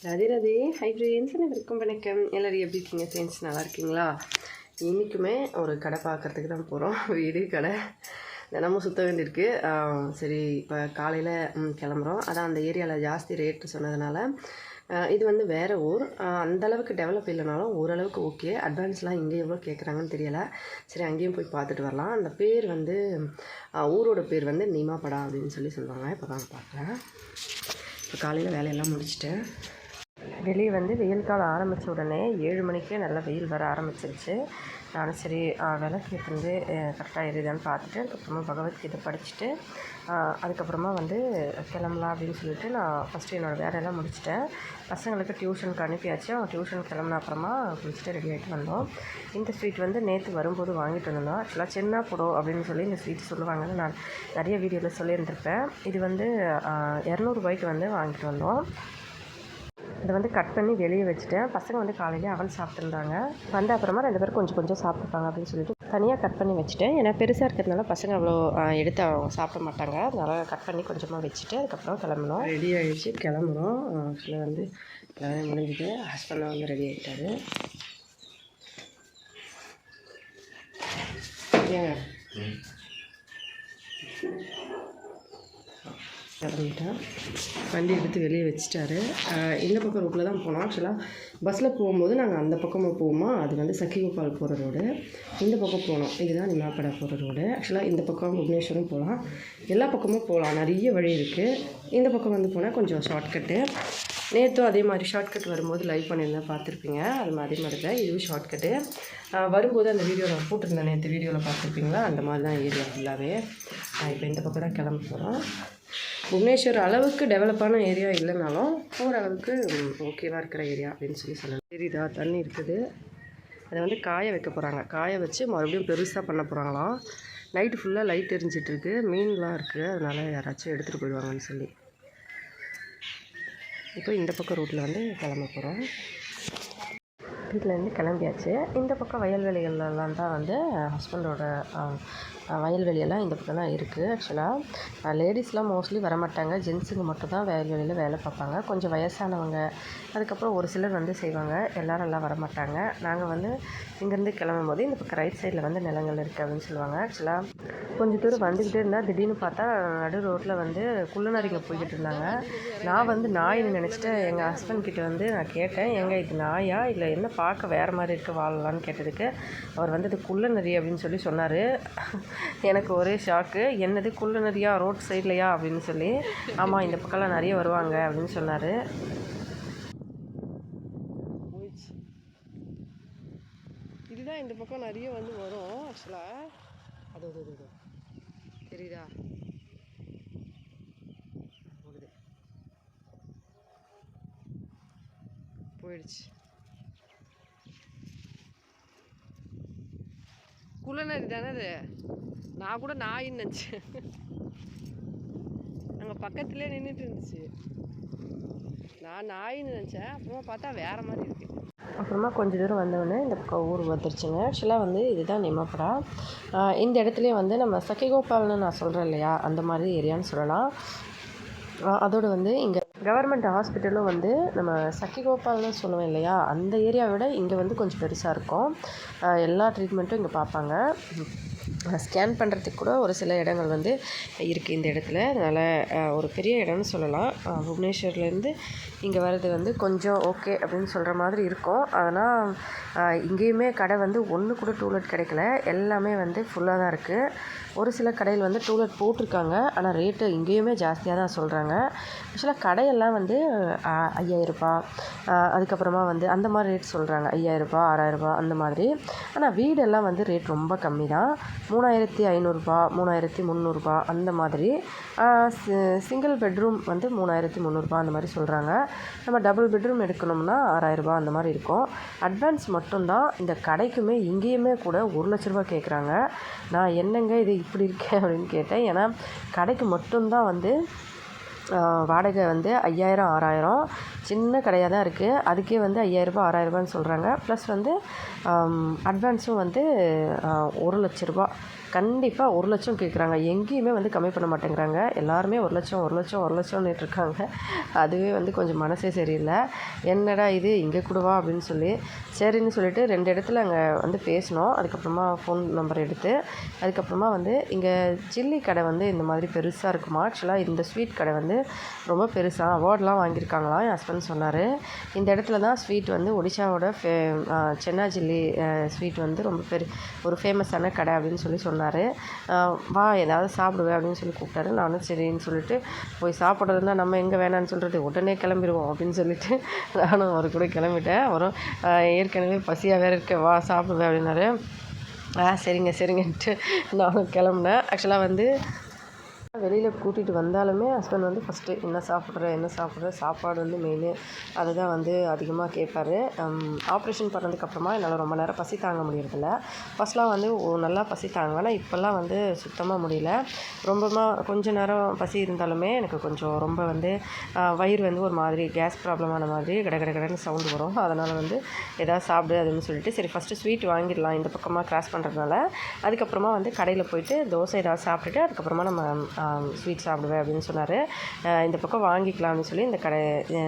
Radhe Radhe. Hi friends, அனைவருக்கும் வணக்கம். எல்லோரும் எப்படி இருக்கீங்க ஃப்ரெண்ட்ஸ்? நல்லா இருக்கீங்களா? இன்றைக்குமே ஒரு கடை பார்க்குறதுக்கு தான் போகிறோம். வீடு கடை தினமும் சுற்ற வேண்டியிருக்கு. சரி, இப்போ காலையில் கிளம்புறோம். அதான் அந்த ஏரியாவில் ஜாஸ்தி ரேட்டு சொன்னதுனால இது வந்து வேறு ஊர். அந்தளவுக்கு டெவலப் இல்லைனாலும் ஓரளவுக்கு ஓகே. அட்வான்ஸ்லாம் இங்கே எவ்வளோ கேட்குறாங்கன்னு தெரியலை. சரி, அங்கேயும் போய் பார்த்துட்டு வரலாம். அந்த பேர் வந்து ஊரோட பேர் வந்து நீமாப்படா அப்படின்னு சொல்லுவாங்க. இப்போ தான் பார்க்குறேன். இப்போ காலையில் வேலையெல்லாம் முடிச்சுட்டேன். வெளியே வந்து வெயில் காலம் ஆரம்பித்த உடனே 7 மணிக்கே நல்லா வெயில் வர ஆரம்பிச்சிருச்சு. நானும் சரி விளக்கு வந்து கரெக்டாக எரியுதான்னு பார்த்துட்டு அதுக்கப்புறமா பகவத்கீதை படிச்சுட்டு அதுக்கப்புறமா வந்து கிளம்பலாம் அப்படின்னு சொல்லிட்டு நான் ஃபஸ்ட்டு என்னோடய வேலையெல்லாம் முடிச்சிட்டேன். பசங்களுக்கு டியூஷனுக்கு அனுப்பியாச்சு. அவன் டியூஷன் கிளம்புன அப்புறமா குளிச்சுட்டு ரெடி ஆகிட்டு வந்தோம். இந்த ஸ்வீட் வந்து நேற்று வரும்போது வாங்கிட்டு வந்தோம். ஆக்சுவலாக சின்ன போடும் அப்படின்னு சொல்லி இந்த ஸ்வீட் சொல்லுவாங்கன்னு நான் நிறைய வீடியோவில் சொல்லியிருந்திருப்பேன். இது வந்து 200 ரூபாய்க்கு வந்து வாங்கிட்டு வந்தோம். இதை வந்து கட் பண்ணி வெளியே வச்சுட்டேன். பசங்க வந்து காலையிலே அவன் சாப்பிட்ருந்தாங்க. வந்த அப்புறமா 2 பேரும் கொஞ்சம் கொஞ்சம் சாப்பிட்டுப்பாங்க அப்படின்னு சொல்லிட்டு தனியாக கட் பண்ணி வச்சுட்டேன். ஏன்னா பெருசாக இருக்கிறதுனால பசங்க அவ்வளோ எடுத்து அவங்க சாப்பிட மாட்டாங்க. அதனால் கட் பண்ணி கொஞ்சமாக வச்சுட்டு அதுக்கப்புறம் கிளம்பணும். ரெடி ஆகிடுச்சு, கிளம்புறோம். ஆக்சுவலாக வந்து எல்லாமே முடிஞ்சுது. ஹஸ்பண்ட் வந்து ரெடி ஆகிட்டாரு. ஏங்க கிளம்பிட்டேன். வண்டி எடுத்து வெளியே வச்சுட்டாரு. இந்த பக்கம் ரோட்டில் தான் போனோம். ஆக்சுவலாக பஸ்ஸில் போகும்போது நாங்கள் அந்த பக்கமாக போவோமா, அது வந்து சக்கிகோபால் போகிற ரோடு. இந்த பக்கம் போனோம், இதுதான் நிமாப்படா போகிற ரோடு. ஆக்சுவலாக இந்த பக்கம் புவனேஸ்வரம் போகலாம், எல்லா பக்கமும் போகலாம், நிறைய வழி இருக்குது. இந்த பக்கம் வந்து போனால் கொஞ்சம் ஷார்ட்கட்டு. நேற்றும் அதே மாதிரி ஷார்ட்கட் வரும்போது லைவ் பண்ணியிருந்தேன், பார்த்துருப்பீங்க. அது மாதிரி தான் இதுவும் ஷார்ட்கட்டு. வரும்போது அந்த வீடியோ நான் போட்டிருந்தேன், நேற்று வீடியோவில் பார்த்துருப்பீங்களா, அந்த மாதிரி தான் ஏரியா ஃபுல்லாகவே. இப்போ இந்த பக்கம் தான் கிளம்ப போகிறோம். புவனேஸ்வர் அளவுக்கு டெவலப்பான ஏரியா இல்லைனாலும் ஓரளவுக்கு ஓகேவாக இருக்கிற ஏரியா அப்படின்னு சொல்லலாம். தெரியுதா, தண்ணி இருக்குது. அதை வந்து காய வைக்க போகிறாங்க. காய வச்சு மறுபடியும் பெருசாக பண்ண போகிறாங்களாம். நைட்டு ஃபுல்லாக லைட் எரிஞ்சிட்ருக்கு, மீன்லாம் இருக்குது. அதனால் யாராச்சும் எடுத்துகிட்டு போயிடுவாங்கன்னு சொல்லி இப்போ இந்த பக்கம் ரூட்டில் வந்து கிளம்ப போகிறோம். வீட்டிலேருந்து கிளம்பியாச்சு. இந்த பக்கம் வயல்வெளிகள்லாம் தான் வந்து ஹஸ்பண்டோட வயல்வெளியெல்லாம் இந்த பக்கம் தான் இருக்குது. ஆக்சுவலாக லேடிஸ்லாம் மோஸ்ட்லி வரமாட்டாங்க, ஜென்ஸுங்க மட்டும் தான் வயல்வெளியில் வேலை பார்ப்பாங்க. கொஞ்சம் வயசானவங்க, அதுக்கப்புறம் ஒரு சிலர் வந்து செய்வாங்க. எல்லோரும் வரமாட்டாங்க. நாங்கள் வந்து இங்கேருந்து கிளம்பும் போது இந்த பக்கம் ரைட் சைடில் வந்து நிலங்கள் இருக்குது அப்படின்னு சொல்லுவாங்க. ஆக்சுவலாக கொஞ்சம் தூரம் வந்துக்கிட்டே இருந்தால் திடீர்னு பார்த்தா நடு ரோட்டில் வந்து குள்ளநரிங்க போய்கிட்டு இருந்தாங்க. நான் வந்து நாயின்னு நினச்சிட்டு எங்கள் ஹஸ்பண்ட் கிட்டே வந்து நான் கேட்டேன், எங்கே இது நாயா இல்லை என்ன பார்க்க வேறு மாதிரி இருக்குது வாழலான்னு கேட்டதுக்கு அவர் வந்து இது குள்ளநரி அப்படின்னு சொல்லி சொன்னார். எனக்கு ஒரே ஷாக்கு. என்னது குள்ளநரியா, ரோட் சைட்லையா அப்படின்னு சொல்லி. ஆமாம், இந்த பக்கம்லாம் நிறைய வருவாங்க அப்படின்னு சொன்னார். இதுதான் இந்த பக்கம் நிறைய வந்து வரும். ஆக்சுவலாக அது தெரியுதா, போயிடுச்சு. குள்ளநரி தானே அது? நான் கூட நாயின்னு நினச்சேன். அங்கே பக்கத்துலேயே நின்றுட்டு இருந்துச்சு. நான் நாயின்னு நினச்சேன். அப்புறமா பார்த்தா வேறு மாதிரி இருக்குது. அப்புறமா கொஞ்சம் தூரம் வந்தோடனே இந்த பக்கம் ஊர் வந்துருச்சுங்க. ஆக்சுவலாக வந்து இதுதான் நிமாப்படா. இந்த இடத்துலையே வந்து நம்ம சக்கிகோபால்னு நான் சொல்கிறேன் இல்லையா, அந்த மாதிரி ஏரியான்னு சொல்லலாம். அதோடு வந்து இங்கே கவர்மெண்ட் ஹாஸ்பிட்டலும் வந்து நம்ம சக்கிகோபால்னு சொல்லுவேன் இல்லையா, அந்த ஏரியாவை விட இங்கே வந்து கொஞ்சம் பெருசாக இருக்கும். எல்லா ட்ரீட்மெண்ட்டும் இங்கே பார்ப்பாங்க. ஸ்கேன் பண்ணுறதுக்கு கூட ஒரு சில இடங்கள் வந்து இருக்குது இந்த இடத்துல. அதனால் ஒரு பெரிய இடம்னு சொல்லலாம். புவனேஸ்வர்லேருந்து இங்கே வர்றது வந்து கொஞ்சம் ஓகே அப்படின்னு சொல்கிற மாதிரி இருக்கும். அதனால் இங்கேயுமே கடை வந்து ஒன்று கூட டூலெட் கிடைக்கல, எல்லாமே வந்து ஃபுல்லாக தான் இருக்குது. ஒரு சில கடையில் வந்து டூலெட் போட்டிருக்காங்க, ஆனால் ரேட்டு இங்கேயுமே ஜாஸ்தியாக தான் சொல்கிறாங்க. ஆக்சுவலாக கடையெல்லாம் வந்து 5000 ரூபா, அதுக்கப்புறமா வந்து அந்த மாதிரி ரேட் சொல்கிறாங்க. 5000 ரூபா, 6000 ரூபா அந்த மாதிரி. ஆனால் வீடெல்லாம் வந்து ரேட் ரொம்ப கம்மி தான். 3500 ரூபா, 3300 ரூபா அந்த மாதிரி. சிங்கிள் பெட்ரூம் வந்து 3300 ரூபா அந்த மாதிரி சொல்கிறாங்க. நம்ம டபுள் பெட்ரூம் எடுக்கணும்னா 6000 ரூபா அந்த மாதிரி இருக்கும். அட்வான்ஸ் மட்டும்தான். இந்த கடைக்குமே இங்கேயுமே கூட 1 லட்ச ரூபா கேட்குறாங்க. நான் என்னங்க இது இப்படி இருக்கேன் அப்படின்னு கேட்டேன். ஏன்னா கடைக்கு மட்டும்தான் வந்து வாடகை வந்து 5000 6000. சின்ன கடையாக தான் இருக்குது. அதுக்கே வந்து 5000 6000 சொல்கிறாங்க. ப்ளஸ் வந்து அட்வான்ஸும் வந்து 1,00,000 கண்டிப்பாக 1,00,000 கேட்குறாங்க. எங்கேயுமே வந்து கம்மி பண்ண மாட்டேங்கிறாங்க. எல்லாருமே 1,00,000 இருக்காங்க. அதுவே வந்து கொஞ்சம் மனசே சரியில்லை. என்னடா இது இங்கே கூடவா அப்படின்னு சொல்லி சரின்னு சொல்லிட்டு 2 இடத்துல அங்கே வந்து பேசினோம். அதுக்கப்புறமா ஃபோன் நம்பர் எடுத்து அதுக்கப்புறமா வந்து இங்கே சில்லி கடை வந்து இந்த மாதிரி பெருசாக இருக்குமா. ஆக்சுவலாக இந்த ஸ்வீட் கடை வந்து ரொம்ப பெருசாக அவார்ட்லாம் வாங்கியிருக்காங்களாம். என் ஹஸ்பண்ட் சொன்னார். இந்த இடத்துல தான் ஸ்வீட் வந்து ஒடிஷாவோட சென்னா சில்லி ஸ்வீட் வந்து ரொம்ப ஒரு ஃபேமஸான கடை அப்படின்னு சொல்லி சொன்னார். வா ஏதாவது சாப்பிடுவேன் அப்படின்னு சொல்லி கூப்பிட்டாரு. நானும் சரின்னு சொல்லிட்டு போய் சாப்பிட்றதுனா நம்ம எங்கே வேணான்னு சொல்கிறது, உடனே கிளம்பிடுவோம் அப்படின்னு சொல்லிட்டு நானும் அவர் கூட கிளம்பிட்டேன். அவரும் ஏற்கனவே பசியாக வேறு இருக்க வா சாப்பிடுவேன் அப்படின்னாரு. சரிங்கன்ட்டு நானும் கிளம்புனேன். ஆக்சுவலாக வந்து வெளியில் கூட்டிகிட்டு வந்தாலுமே ஹஸ்பண்ட் வந்து ஃபஸ்ட்டு என்ன சாப்பிட்ற சாப்பாடு வந்து மெயின். அதுதான் வந்து அதிகமாக கேட்பார். ஆப்ரேஷன் பண்ணதுக்கப்புறமா என்னால் ரொம்ப நேரம் பசி தாங்க முடியறதில்ல. ஃபஸ்ட்லாம் வந்து நல்லா பசி தாங்க, ஆனால் இப்போல்லாம் வந்து சுத்தமாக முடியல. கொஞ்சம் நேரம் பசி இருந்தாலுமே எனக்கு கொஞ்சம் ரொம்ப வந்து வயிறு வந்து ஒரு மாதிரி கேஸ் ப்ராப்ளமான மாதிரி கடன்னு சவுண்டு வரும். அதனால் வந்து எதாவது சாப்பிடு அப்படின்னு சொல்லிட்டு சரி ஃபஸ்ட்டு ஸ்வீட் வாங்கிடலாம் இந்த பக்கமாக கிராஸ் பண்ணுறதுனால. அதுக்கப்புறமா வந்து கடையில் போயிட்டு தோசை ஏதாவது சாப்பிட்டுட்டு அதுக்கப்புறமா நம்ம ஸ்வீட் சாப்பிடுவேன் அப்படின்னு சொன்னார். இந்த பக்கம் வாங்கிக்கலாம் அப்படின்னு சொல்லி இந்த கடை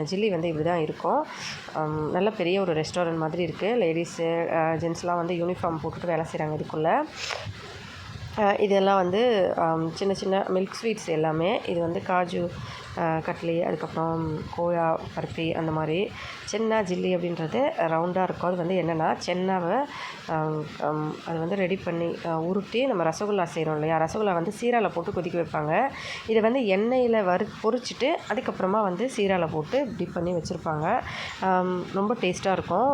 ஜில்லி வந்து இப்படி தான் இருக்கும். நல்ல பெரிய ஒரு ரெஸ்டாரண்ட் மாதிரி இருக்குது. லேடிஸு ஜென்ஸ்லாம் வந்து யூனிஃபார்ம் போட்டுட்டு வேலை செய்கிறாங்க இதுக்குள்ளே. இதெல்லாம் வந்து சின்ன மில்க் ஸ்வீட்ஸ் எல்லாமே. இது வந்து காஜு கட்லி, அதுக்கப்புறம் கோயா பர்ஃபி, அந்த மாதிரி சென்னா ஜில்லி அப்படின்றது ரவுண்டாக இருக்கும். அது வந்து என்னென்னா சென்னாவை அது வந்து ரெடி பண்ணி உருட்டி நம்ம ரசகுல்லா செய்கிறோம் இல்லையா, ரசகுல்லா வந்து சீராவில் போட்டு கொதிக்க வைப்பாங்க. இதை வந்து எண்ணெயில் பொரிச்சிட்டு அதுக்கப்புறமா வந்து சீராவில் போட்டு டிப் பண்ணி வச்சுருப்பாங்க. ரொம்ப டேஸ்ட்டாக இருக்கும்.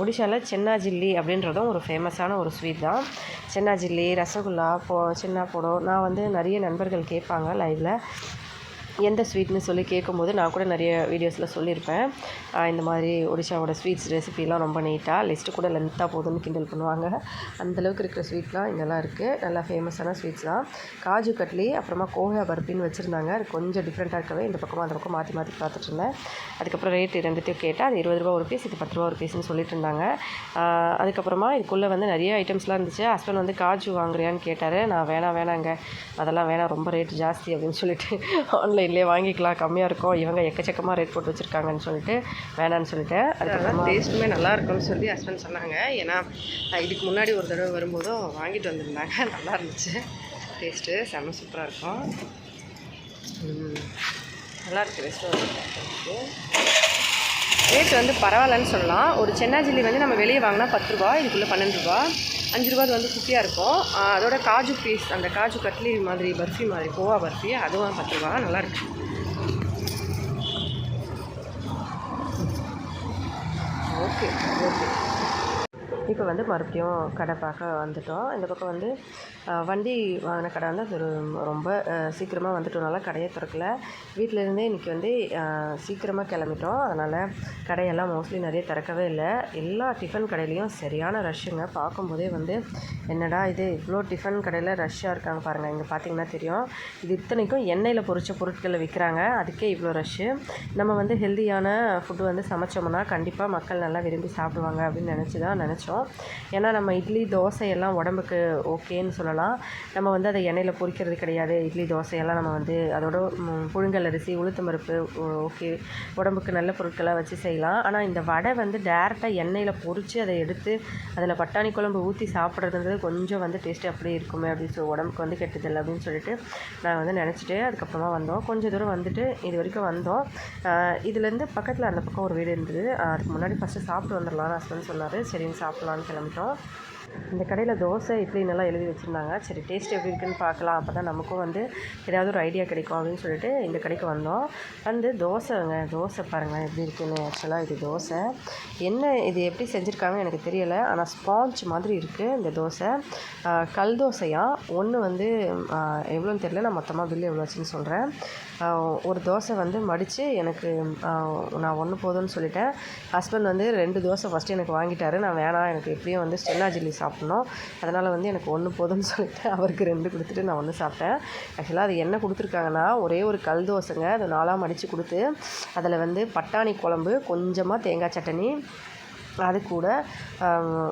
ஒடிஷாவில் சென்னா ஜில்லி அப்படின்றதும் ஒரு ஃபேமஸான ஒரு ஸ்வீட் தான். சென்னா ஜில்லி, ரசகுல்லா, சென்னா போடோ. நான் வந்து நிறைய நண்பர்கள் கேட்பாங்க லைவில் எந்த ஸ்வீட்னு சொல்லி கேட்கும்போது நான் கூட நிறைய வீடியோஸில் சொல்லியிருப்பேன். இந்த மாதிரி ஒடிஷாவோட ஸ்வீட்ஸ் ரெசிபிலாம் ரொம்ப நீட்டாக லிஸ்ட்டு கூட லென்த்தாக போதும்னு கிண்டல் பண்ணுவாங்க. அந்தளவுக்கு இருக்கிற ஸ்வீட்லாம் இங்கெல்லாம் இருக்குது. நல்லா ஃபேமஸான ஸ்வீட்ஸ் தான். காஜு கட்லி, அப்புறமா கோயா பர்ஃபின்னு வச்சுருந்தாங்க. அது கொஞ்சம் டிஃப்ரெண்ட்டாக இருக்கவே இந்த பக்கமாக அந்த பக்கம் மாற்றி பார்த்துட்டு இருந்தேன். அதுக்கப்புறம் ரேட்டு ரெண்டுத்தையும் கேட்டால் அது ₹20 ஒரு பீஸ், இது ₹10 ஒரு பீஸ்ன்னு சொல்லிட்டு இருந்தாங்க. அதுக்கப்புறமா இதுக்குள்ளே வந்து நிறைய ஐட்டம்ஸ்லாம் இருந்துச்சு. ஹஸ்பண்ட் வந்து காஜு வாங்குறியான்னு கேட்டார். நான் வேணாங்க அதெல்லாம் வேணாம், ரொம்ப ரேட் ஜாஸ்தி அப்படின்னு சொல்லிட்டு ஆன்லைன்லேயே வாங்கிக்கலாம், கம்மியாக இருக்கும், இவங்க எக்கச்சக்கமாக ரேட் போட்டு வச்சுருக்காங்கன்னு சொல்லிட்டு வேணான்னு சொல்லிட்டேன். அதுக்கப்புறமா டேஸ்ட்டுமே நல்லா இருக்கும்னு சொல்லி ஹஸ்பண்ட் சொன்னாங்க. ஏன்னா இதுக்கு முன்னாடி ஒரு தடவை வரும்போதும் வாங்கிட்டு வந்திருந்தாங்க. நல்லா இருந்துச்சு டேஸ்ட்டு, செம்ம சூப்பராக இருக்கும். நல்லாயிருக்கு ரெஸ்டாரண்ட். ரேட் வந்து பரவாயில்லன்னு சொல்லலாம். ஒரு சென்னா ஜில்லி வந்து நம்ம வெளியே வாங்கினா ₹10, இதுக்குள்ளே ₹12. ₹5 வந்து குட்டியாக இருக்கும். அதோட காஜு பீஸ், அந்த காஜு கட்லி மாதிரி பர்ஃபி மாதிரி கோவா பர்ஃபி, அதுவும் ₹10. நல்லாயிருக்கு. ஓகே. இப்போ வந்து மறுபடியும் கடை பார்க்க வந்துட்டோம். இந்த பக்கம் வந்து வண்டி வாங்கின கடை வந்து அது ரொம்ப சீக்கிரமாக வந்துட்டோம்னால கடையை திறக்கல. வீட்டிலேருந்தே இன்றைக்கி வந்து சீக்கிரமாக கிளம்பிட்டோம். அதனால் கடையெல்லாம் மோஸ்ட்லி நிறைய திறக்கவே இல்லை. எல்லா டிஃபன் கடையிலையும் சரியான ரஷ்ஷுங்க. பார்க்கும்போதே வந்து என்னடா இது இவ்வளோ டிஃபன் கடையில் ரஷ்ஷாக இருக்காங்க பாருங்கள். இங்கே பார்த்தீங்கன்னா தெரியும். இது இத்தனைக்கும் எண்ணெயில் பொரித்த பொருட்களை விற்கிறாங்க. அதுக்கே இவ்வளோ ரஷ்ஷு. நம்ம வந்து ஹெல்த்தியான ஃபுட்டு வந்து சமைச்சோம்னா கண்டிப்பாக மக்கள் நல்லா விரும்பி சாப்பிடுவாங்க அப்படின்னு நினச்சோம். ஏன்னா நம்ம இட்லி தோசையெல்லாம் உடம்புக்கு ஓகேன்னு சொல்லலாம். நம்ம வந்து அதை எண்ணெயில் பொரிக்கிறது கிடையாது. இட்லி தோசையெல்லாம் நம்ம வந்து அதோட புழுங்கல் அரிசி, உளுத்தம் பருப்பு ஓகே, உடம்புக்கு நல்ல பொருட்களை வச்சு செய்யலாம். ஆனால் இந்த வடை வந்து டேரெக்டாக எண்ணெயில் பொரித்து அதை எடுத்து அதில் பட்டாணி குழம்பு ஊற்றி சாப்பிட்றதுன்றது கொஞ்சம் வந்து டேஸ்ட்டு அப்படியே இருக்குமே அப்படின்னு உடம்புக்கு வந்து கெட்டதில்லை அப்படின்னு சொல்லிட்டு நான் வந்து நினச்சிட்டு அதுக்கப்புறமா வந்தோம். கொஞ்சம் தூரம் வந்துட்டு இது வரைக்கும் வந்தோம். இதுலேருந்து பக்கத்தில் அந்த பக்கம் ஒரு வீடு இருந்தது. அதுக்கு முன்னாடி ஃபஸ்ட்டு சாப்பிட்டு வந்துடலாம்னு ஹஸ்பண்ட் சொன்னார். சரின்னு சாப்பிட்லான்னு கிளம்பிட்டோம். இந்த கடையில் தோசை இட்லின்னெல்லாம் எழுதி வச்சுருந்தாங்க. சரி டேஸ்ட் எப்படி இருக்குன்னு பார்க்கலாம், அப்போ தான் நமக்கும் வந்து ஏதாவது ஒரு ஐடியா கிடைக்கும் அப்படின்னு சொல்லிட்டு இந்த கடைக்கு வந்தோம். வந்து தோசை பாருங்கள் எப்படி இருக்குன்னு. ஆக்சுவலாக இது தோசை என்ன, இது எப்படி செஞ்சுருக்காங்க எனக்கு தெரியலை. ஆனால் ஸ்பாஞ்ச் மாதிரி இருக்குது இந்த தோசை. கல் தோசையாக ஒன்று வந்து எவ்வளோன்னு தெரியல. நான் மொத்தமாக பில்லு எவ்வளோ வச்சுன்னு சொல்கிறேன். ஒரு தோசை வந்து மடித்து எனக்கு நான் ஒன்று போதும்னு சொல்லிட்டேன். ஹஸ்பண்ட் வந்து 2 தோசை ஃபஸ்ட்டு எனக்கு வாங்கிட்டாரு. நான் வேணாம், எனக்கு எப்படியும் வந்து சென்னா ஜில்லி சாப்பிட்ணும், அதனால் வந்து எனக்கு ஒன்று போதும்னு சொல்லிவிட்டு அவருக்கு 2 கொடுத்துட்டு நான் 1 சாப்பிட்டேன். ஆக்சுவலாக அது என்ன கொடுத்துருக்காங்கன்னா, ஒரே ஒரு கல் தோசைங்க. அதை 4ஆ மடித்து கொடுத்து அதில் வந்து பட்டாணி குழம்பு, கொஞ்சமாக தேங்காய் சட்னி, அது கூட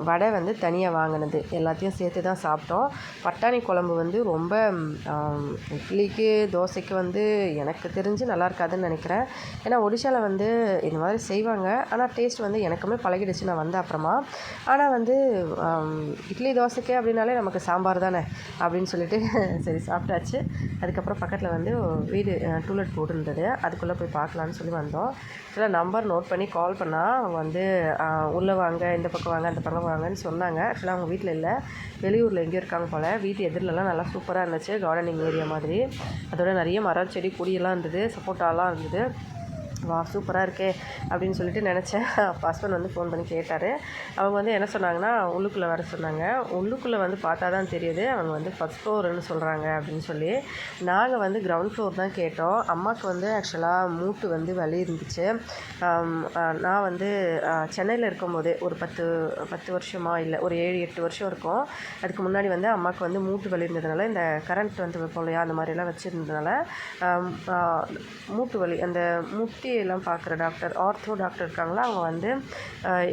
வடை வந்து தனியாக வாங்கினது எல்லாத்தையும் சேர்த்து தான் சாப்பிட்டோம். பட்டாணி குழம்பு வந்து ரொம்ப இட்லிக்கு தோசைக்கு வந்து எனக்கு தெரிஞ்சு நல்லா இருக்காதுன்னு நினைக்கிறேன். ஏன்னா ஒடிஷாவில் வந்து இந்த மாதிரி செய்வாங்க. ஆனால் டேஸ்ட் வந்து எனக்குமே பழகிடுச்சு நான் வந்த அப்புறமா. ஆனால் வந்து இட்லி தோசைக்கு அப்படின்னாலே நமக்கு சாம்பார் தானே அப்படின்னு சொல்லிட்டு சரி சாப்பிட்டாச்சு. அதுக்கப்புறம் பக்கத்தில் வந்து வீடு டூலெட் போட்டுருந்தது. அதுக்குள்ளே போய் பார்க்கலான்னு சொல்லி வந்தோம். ஆக்சுவலாக நம்பர் நோட் பண்ணி கால் பண்ணால் அவங்க வந்து உள்ளே வாங்க, இந்த பக்கம் வாங்க, அந்த பக்கம் வாங்கன்னு சொன்னாங்க. ஆக்சுவலாக அவங்க வீட்டில் இல்லை, வெளியூரில் எங்கேயும் இருக்காங்க போல். வீட்டு எதிரிலலாம் நல்லா சூப்பராக இருந்துச்சு, கார்டனிங் ஏரியா மாதிரி. அதோட நிறைய மரம் செடி கொடியெல்லாம் இருந்தது, சப்போட்டாலாம் இருந்தது. வா சூப்பராக இருக்கே அப்படின்னு சொல்லிட்டு நினச்சேன். அப்போ ஹஸ்பண்ட் வந்து ஃபோன் பண்ணி கேட்டார். அவங்க வந்து என்ன சொன்னாங்கன்னா, உள்ளுக்குள்ளே வர சொன்னாங்க. உள்ளுக்குள்ளே வந்து பார்த்தா தான் தெரியுது அவங்க வந்து ஃபர்ஸ்ட் ஃப்ளோருன்னு சொல்கிறாங்க அப்படின்னு சொல்லி. நாங்கள் வந்து கிரவுண்ட் ஃப்ளோர் தான் கேட்டோம். அம்மாவுக்கு வந்து ஆக்சுவலாக மூட்டு வந்து வலி இருந்துச்சு. நான் வந்து சென்னையில் இருக்கும்போது ஒரு 10 வருஷமா இல்லை, ஒரு 7-8 வருஷம் இருக்கும். அதுக்கு முன்னாடி வந்து அம்மாவுக்கு வந்து மூட்டு வலி இருந்ததுனால, இந்த கரண்ட் வந்து வைப்போம் இல்லையா, அந்த மாதிரிலாம் வச்சுருந்ததுனால மூட்டு வலி, அந்த முட்டி எல்லாம் பார்க்குற டாக்டர், ஆர்த்தோ டாக்டர் இருக்காங்களா, அவங்க வந்து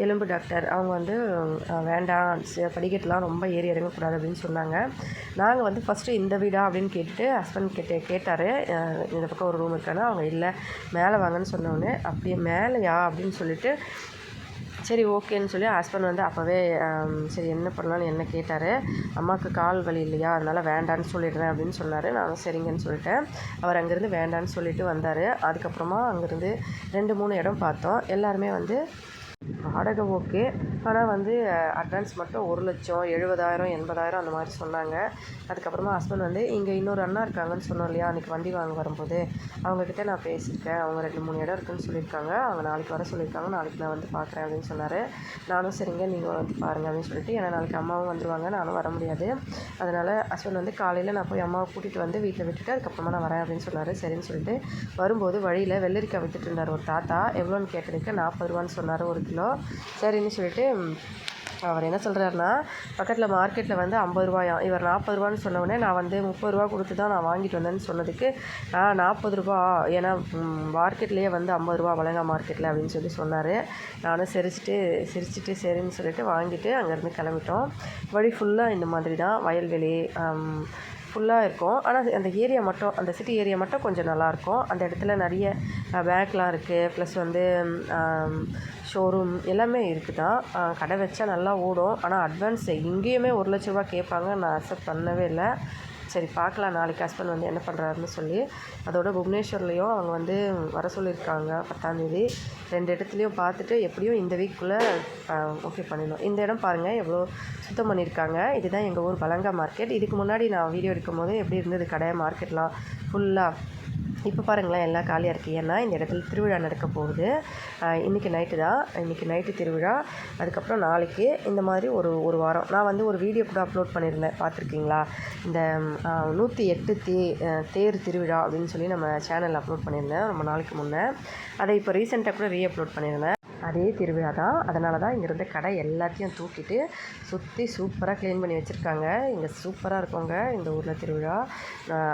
எலும்பு டாக்டர், அவங்க வந்து வேண்டாம், படிக்கட்டுலாம் ரொம்ப ஏறி இறங்கக்கூடாது அப்படின்னு சொன்னாங்க. நாங்கள் வந்து ஃபஸ்ட்டு இந்த வீடா அப்படின்னு கேட்டுட்டு ஹஸ்பண்ட் கேட்டார், இந்த பக்கம் ஒரு ரூம் இருக்கானா. அவங்க இல்லை, மேலே வாங்கன்னு சொன்னோடனே அப்படியே மேலேயா அப்படின்னு சொல்லிட்டு சரி ஓகேன்னு சொல்லி ஹஸ்பண்ட் வந்து அப்போவே சரி என்ன பண்ணலான்னு என்ன கேட்டார். அம்மாவுக்கு கால் வலி இல்லையா, அதனால் வேண்டான்னு சொல்லிடுறேன் அப்படின்னு சொன்னார். நானும் சரிங்கன்னு சொல்லிட்டேன். அவர் அங்கேருந்து வேண்டான்னு சொல்லிட்டு வந்தார். அதுக்கப்புறமா அங்கேருந்து 2-3 இடம் பார்த்தோம். எல்லாருமே வந்து வாடகை ஓகே, ஆனால் வந்து அட்வான்ஸ் மட்டும் 1,00,000, 70,000, 80,000 அந்த மாதிரி சொன்னாங்க. அதுக்கப்புறமா ஹஸ்பண்ட் வந்து இங்கே இன்னொரு அண்ணா இருக்காங்கன்னு சொன்னோம் இல்லையா, அன்றைக்கி வண்டி வாங்க வரும்போது அவங்கக்கிட்ட நான் பேசியிருக்கேன். அவங்க 2-3 இடம் இருக்குதுன்னு சொல்லியிருக்காங்க. அவங்க நாளைக்கு வர சொல்லியிருக்காங்க. நாளைக்கு நான் வந்து பார்க்குறேன் அப்படின்னு சொன்னார். நானும் சரிங்க நீங்கள் வந்து பாருங்கள் அப்படின்னு சொல்லிட்டு, ஏன்னா நாளைக்கு அம்மாவும் வந்துடுவாங்க, நானும் வர முடியாது. அதனால் ஹஸ்பண்ட் வந்து காலையில் நான் போய் அம்மாவை கூட்டிகிட்டு வந்து வீட்டில் விட்டுட்டு அதுக்கப்புறமா நான் வரேன் அப்படின்னு சொன்னார். சரின்னு சொல்லிட்டு வரும்போது வழியில் வெள்ளரிக்காய் விற்றுட்டு இருந்தார் ஒரு தாத்தா. எவ்வளோன்னு கேட்டதுக்கு 40 ரூபான்னு சொன்னார் 1 கிலோ. சரின்னு சொல்லிட்டு அவர் என்ன சொல்கிறாருன்னா, பக்கத்தில் மார்க்கெட்டில் வந்து 50 ரூபாயாம், இவர் 40 ரூபான்னு சொன்னோடனே நான் வந்து 30 ரூபா கொடுத்து தான் நான் வாங்கிட்டு வந்தேன்னு சொன்னதுக்கு 40 ரூபா, ஏன்னா மார்க்கெட்லேயே வந்து 50 ரூபா வழங்கா மார்க்கெட்டில் அப்படின்னு சொல்லி சொன்னார். நானும் சிரிச்சிட்டு சரின்னு சொல்லிட்டு வாங்கிட்டு அங்கேருந்து கிளம்பிட்டோம். வழி ஃபுல்லாக இந்த மாதிரி தான் வயல்வெளி ஃபுல்லாக இருக்கும். ஆனால் அந்த ஏரியா மட்டும், அந்த சிட்டி ஏரியா மட்டும் கொஞ்சம் நல்லாயிருக்கும். அந்த இடத்துல நிறைய பேங்க்லாம் இருக்குது, ப்ளஸ் வந்து ஷோரூம் எல்லாமே இருக்குது தான். கடை வச்சா நல்லா ஓடும். ஆனால் அட்வான்ஸ் இங்கேயுமே 1,00,000 ரூபா கேட்பாங்க. நான் அக்செப்ட் பண்ணவே இல்லை. சரி பார்க்கலாம் நாளைக்கு ஹஸ்பண்ட் வந்து என்ன பண்ணுறாருன்னு சொல்லி. அதோட புவனேஸ்வர்லேயும் அவங்க வந்து வர சொல்லியிருக்காங்க 10ஆம் தேதி. 2 இடத்துலையும் பார்த்துட்டு எப்படியும் இந்த வீக்குள்ளே ஓகே பண்ணிடணும். இந்த இடம் பாருங்கள் எவ்வளோ சுத்தம் பண்ணியிருக்காங்க. இதுதான் எங்கள் ஊர் பலங்கா மார்க்கெட். இதுக்கு முன்னாடி நான் வீடியோ எடுக்கும்போது எப்படி இருந்தது கடை மார்க்கெட்லாம் ஃபுல்லாக. இப்போ பாருங்களேன் எல்லாம் காலியாக இருக்குது. ஏன்னா இந்த இடத்துல திருவிழா நடக்க போகுது. இன்றைக்கி நைட்டு தான், இன்றைக்கி நைட்டு திருவிழா. அதுக்கப்புறம் நாளைக்கு இந்த மாதிரி ஒரு வாரம் நான் வந்து ஒரு வீடியோ கூட அப்லோட் பண்ணியிருந்தேன், பார்த்துருக்கீங்களா? இந்த 108 தேர் திருவிழா அப்படின்னு சொல்லி நம்ம சேனலில் அப்லோட் பண்ணியிருந்தேன் ரொம்ப நாளைக்கு முன்னே. அதை இப்போ ரீசெண்டாக கூட அப்லோட் பண்ணியிருந்தேன். அதே திருவிழா தான். அதனால தான் இங்கே இருந்த கடை எல்லாத்தையும் தூக்கிட்டு சுற்றி சூப்பராக க்ளீன் பண்ணி வச்சுருக்காங்க. இங்கே சூப்பராக இருக்குங்க இந்த ஊரில் திருவிழா.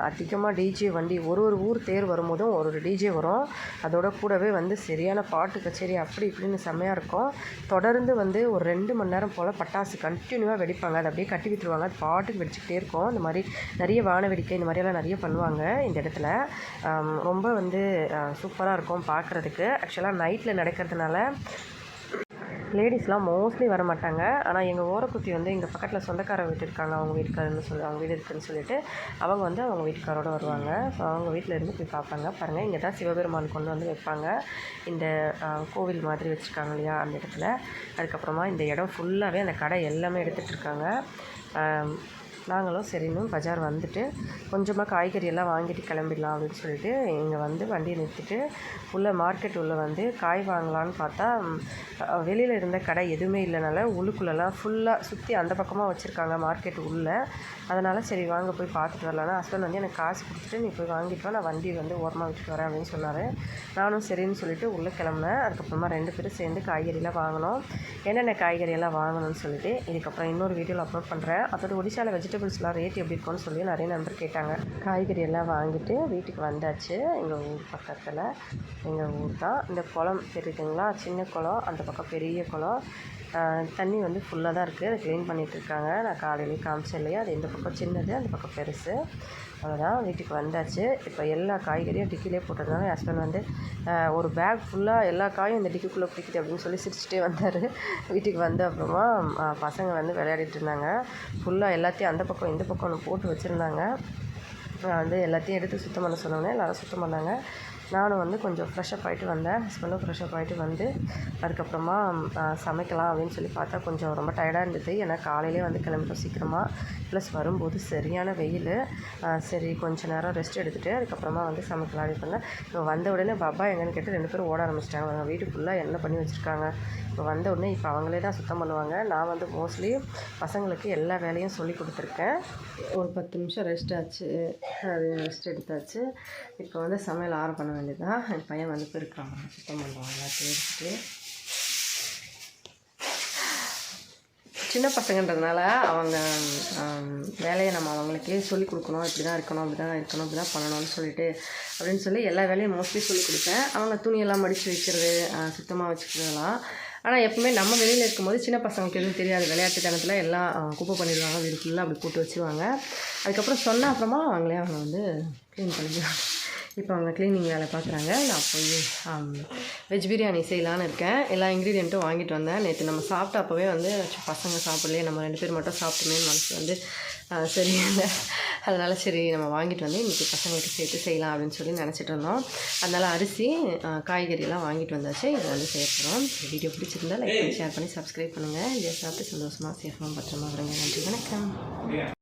அதிகமாக டிஜே வண்டி, ஒரு ஊர் தேர் வரும்போதும் ஒரு டிஜே வரும். அதோட கூடவே வந்து சரியான பாட்டு கச்சேரி அப்படி இப்படின்னு செம்மையாக இருக்கும். தொடர்ந்து வந்து ஒரு 2 மணி நேரம் போல் பட்டாசு கண்டினியூவாக வெடிப்பாங்க. அதை அப்படியே கட்டி விட்டுருவாங்க, அது பாட்டுக்கு வெடிச்சிக்கிட்டே இருக்கும். இந்த மாதிரி நிறைய வான வெடிக்கை இந்த மாதிரியெல்லாம் நிறைய பண்ணுவாங்க இந்த இடத்துல. ரொம்ப வந்து சூப்பராக இருக்கும் பார்க்குறதுக்கு. ஆக்சுவலாக நைட்டில் நடக்கிறதுனால லேடிஸ்லாம் மோஸ்ட்லி வர மாட்டாங்க. ஆனால் எங்கள் ஓரக்குத்தி வந்து எங்கள் பக்கத்தில் சொந்தக்கார வீட்டு இருக்காங்க, அவங்க வீட்டுக்காரன்னு சொல்லி, அவங்க வீடு இருக்குதுன்னு சொல்லிட்டு அவங்க வந்து அவங்க வீட்டுக்காரோடு வருவாங்க. ஸோ அவங்க வீட்டில் இருந்து போய் பார்ப்பாங்க. பாருங்கள் இங்கே தான் சிவபெருமான் கொண்டு வந்து வைப்பாங்க. இந்த கோவில் மாதிரி வச்சுருக்காங்க இல்லையா அந்த இடத்துல. அதுக்கப்புறமா இந்த இடம் ஃபுல்லாகவே அந்த கடை எல்லாமே எடுத்துகிட்டு இருக்காங்க. நாங்களும் சரின்னு பஜார் வந்துட்டு கொஞ்சமாக காய்கறி எல்லாம் வாங்கிட்டு கிளம்பிடலாம் அப்படின்னு சொல்லிட்டு இங்கே வந்து வண்டியை நிறுத்திட்டு உள்ளே மார்க்கெட் உள்ளே வந்து காய் வாங்கலான்னு பார்த்தா வெளியில் இருந்த கடை எதுவுமே இல்லைனால உள்ளுக்குள்ளெல்லாம் ஃபுல்லாக சுற்றி அந்த பக்கமாக வச்சுருக்காங்க மார்க்கெட் உள்ளே. அதனால் சரி வாங்க போய் பார்த்துட்டு வரலான்னா ஹஸ்பண்ட் வந்து எனக்கு காசு கொடுத்துட்டு நீ போய் வாங்கிட்டு வா, நான் வண்டி வந்து ஓரமாக விட்டுட்டு வரேன் அப்படின்னு சொன்னார். நானும் சரின்னு சொல்லிட்டு உள்ளே கிளம்புனேன். அதுக்கப்புறமா 2 பேரும் சேர்ந்து காய்கறியெல்லாம் வாங்கினோம். என்னென்ன காய்கறியெல்லாம் வாங்கணும்னு சொல்லிட்டு இதுக்கப்புறம் இன்னொரு வீடியோவில் அப்லோட் பண்ணுறேன். அதோட ஒடிஷாவில் வெஜிடபிள் வெஜிடபிள்ஸ்லாம் ரேட் எப்படி இருக்கும்னு சொல்லி நிறைய நண்பர் கேட்டாங்க. காய்கறி எல்லாம் வாங்கிட்டு வீட்டுக்கு வந்தாச்சு. எங்கள் ஊர் பக்கத்தில் எங்கள் ஊர் தான். இந்த குளம் தெரியுதுங்களா, சின்ன குளம், அந்த பக்கம் பெரிய குளம். தண்ணி வந்து ஃபுல்லாக தான் இருக்குது. அதை க்ளீன் பண்ணிகிட்ருக்காங்க. நான் காலையிலேயே காமிச்சேன் இல்லையா, அது இந்த பக்கம் சின்னது, அந்த பக்கம் பெருசு. அவ்வளோதான், வீட்டுக்கு வந்தாச்சு. இப்போ எல்லா காய்கறியும் டிக்கிலே போட்டதுனால என் ஹஸ்பண்ட் வந்து ஒரு பேக் ஃபுல்லாக எல்லா காயும் இந்த டிக்கிக்குள்ளே பிடிக்குது அப்படின்னு சொல்லி சிரிச்சிட்டே வந்தார். வீட்டுக்கு வந்த அப்புறமா பசங்க வந்து விளையாடிட்டு இருந்தாங்க. ஃபுல்லாக எல்லாத்தையும் அந்த பக்கம் இந்த பக்கம் ஒன்று போட்டு வச்சுருந்தாங்க. நான் வந்து எல்லாத்தையும் எடுத்து சுத்தம் பண்ண சொன்னோன்னே எல்லோரும் சுத்தம் பண்ணாங்க. நானும் வந்து கொஞ்சம் ஃப்ரெஷ்ஷப் ஆகிட்டு வந்தேன். ஹஸ்பண்டும் ஃப்ரெஷ்ஷப் ஆகிட்டு வந்து அதுக்கப்புறமா சமைக்கலாம் அப்படின்னு சொல்லி பார்த்தா கொஞ்சம் ரொம்ப டயர்டாக இருந்தது. ஏன்னா காலையிலே வந்து கிளம்பிட்டோம் சீக்கிரமாக. ப்ளஸ் வரும்போது சரியான வெயில். சரி கொஞ்சம் நேரம் ரெஸ்ட் எடுத்துகிட்டு அதுக்கப்புறமா வந்து சமைக்கலாம் அப்படி பண்ணேன். இப்போ வந்த உடனே பாப்பா எங்கன்னு கேட்டு 2 பேரும் ஓட ஆரம்பிச்சிட்டாங்க. அவங்க வீட்டு ஃபுல்லாக என்ன பண்ணி வச்சுருக்காங்க. இப்போ வந்த உடனே இப்போ அவங்களே தான் சுத்தம் பண்ணுவாங்க. நான் வந்து மோஸ்ட்லி பசங்களுக்கு எல்லா வேலையும் சொல்லி கொடுத்துருக்கேன். ஒரு 10 நிமிஷம் ரெஸ்ட் ஆச்சு. அது ரெஸ்ட் எடுத்தாச்சு. இப்போ வந்து சமையல் ஆரம்பம் பண்ண வேண்டியதான். என் பையன் வந்து பெருக்கிறாங்க, சுத்தம் பண்ணுவாங்க எல்லாத்தையும் எடுத்துகிட்டு. சின்ன பசங்கன்றதுனால அவங்க வேலையை நம்ம அவங்களுக்கே சொல்லிக் கொடுக்கணும். இப்படி தான் இருக்கணும், அப்படி தான் இருக்கணும், இப்படி தான் பண்ணணும்னு சொல்லிட்டு அப்படின்னு சொல்லி எல்லா வேலையும் மோஸ்ட்லி சொல்லிக் கொடுப்பேன். அவங்க துணியெல்லாம் மடித்து வைக்கிறது, சுத்தமாக வச்சுக்கிறதெல்லாம். ஆனால் எப்பவுமே நம்ம வெளியில் இருக்கும்போது சின்ன பசங்களுக்கு எதுவும் தெரியாது. விளையாட்டுத்தனத்தில் எல்லாம் குப்பை பண்ணிடுவாங்க, வீடு ஃபுல்லாக அப்படி போட்டு வச்சுருவாங்க. அதுக்கப்புறம் சொன்ன அப்புறமா அவங்க வந்து க்ளீன் பண்ணிடுவாங்க. இப்போ அவங்க க்ளீனிங் வேலை பார்க்குறாங்க. நான் போய் வெஜ் பிரியாணி செய்யலான்னு இருக்கேன். எல்லா இன்க்ரீடியண்ட்டும் வாங்கிட்டு வந்தேன். நேற்று நம்ம சாப்பிட்ட அப்போவே வந்து பசங்க சாப்பிடலையே, நம்ம 2 பேர் மட்டும் சாப்பிட்டோமேன்னு மனசு வந்து சரியில்லை. அதனால் சரி நம்ம வாங்கிட்டு வந்து இன்றைக்கி பசங்களுக்கு சேர்த்து செய்யலாம் அப்படின்னு சொல்லி நினச்சிட்டு இருந்தோம். அதனால் அரிசி காய்கறியெல்லாம் வாங்கிட்டு வந்தாச்சு. இதை வந்து செய்ய போகிறோம். வீடியோ பிடிச்சிருந்தா லைக் பண்ணி ஷேர் பண்ணி சப்ஸ்கிரைப் பண்ணுங்கள். இதை சாப்பிட்டு சந்தோஷமாக சேஃபாக பத்திரமா வருங்க. நன்றி, வணக்கம்.